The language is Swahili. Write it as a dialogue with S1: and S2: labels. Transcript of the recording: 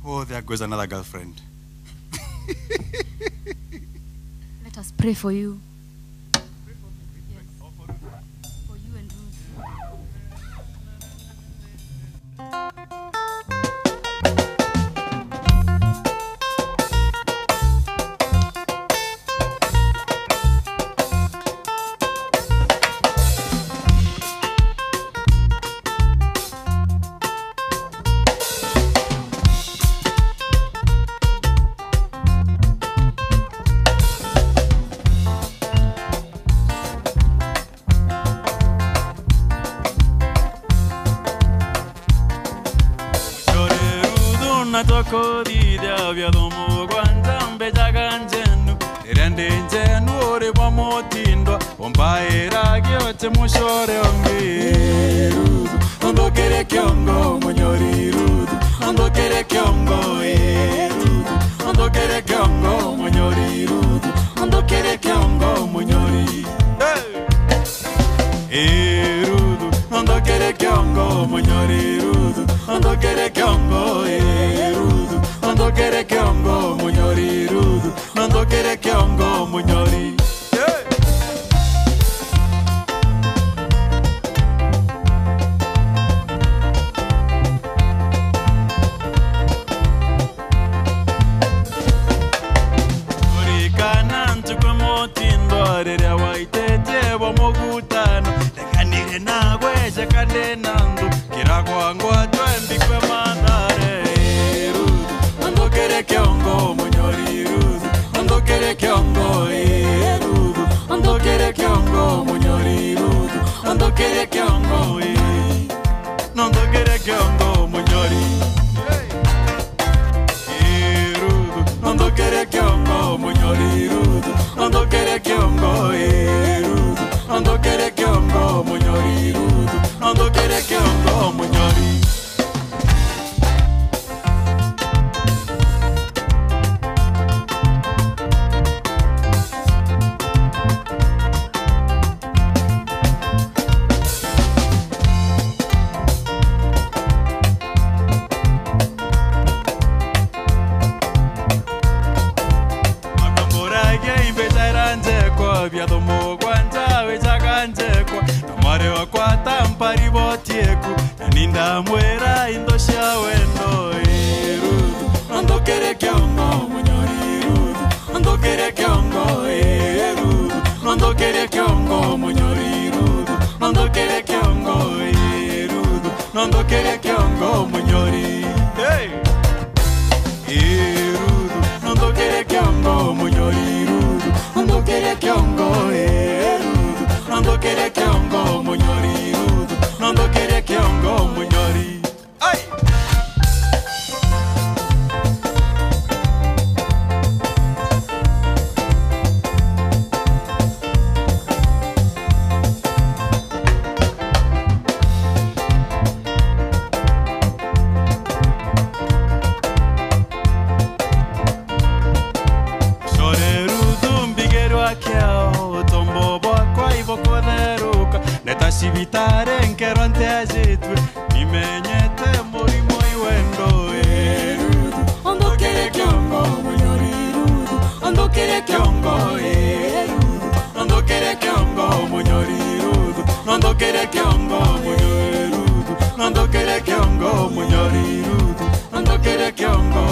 S1: Oh, there goes another girlfriend.
S2: Let us pray for you. Yes. For you and Ruth.
S1: Natoko dida vyadomo gwanzambe jaganjenu Irende njenu ore wa motindo Ombaera gyote mushore ongi Rudu, ondo kere kyongo monyori rudu Ondo kere kyongo rudu Ondo kere kyongo monyori rudu Ondo kere kyongo monyori rudu Ondo kere kyongo monyori rudu Ondo kere kyongo rudu Ondo kere kyongo monyori rudu Ondo kere kyongo monyori Orikana ntukwe motindo Arerea waitete wa mogutano Lekanire na gweje kande nandu Kiragwa ngwa twembi kwe mandare rudu Ondo kere kyongo monyori rudu Ondo kere kyongo rudu Ondo kere kyongo monyori rudu Ondo kere kyongo Nondo kere kyongo monyori rudu Ondo kere kyongo monyori rudu Ondo kere kyongo rudu Ondo kere kyongo monyori rudu Ondo kere kyongo monyori Vyadomo gwanzawe chaganjekwa Namare wakwata mpari botieku Naninda mwera indosha wendo rudu Ondo kere kyongo monyori rudu Ondo kere kyongo rudu Ondo kere kyongo monyori rudu Ondo kere kyongo rudu Ondo kere kyongo monyori rudu Ondo kere kyongo monyori rudu Ondo kere kyongo rudu Ondo kere kyongo monyori rudu Ondo kere kyongo monyori Ay! Netashibitare nkerante ajitwe Nimenyete morimo iwendo rudu Ondo kere kyongo monyori rudu Ondo kere kyongo rudu Ondo kere kyongo monyori rudu Ondo kere kyongo monyori rudu Ondo kere kyongo monyori rudu Ondo kere kyongo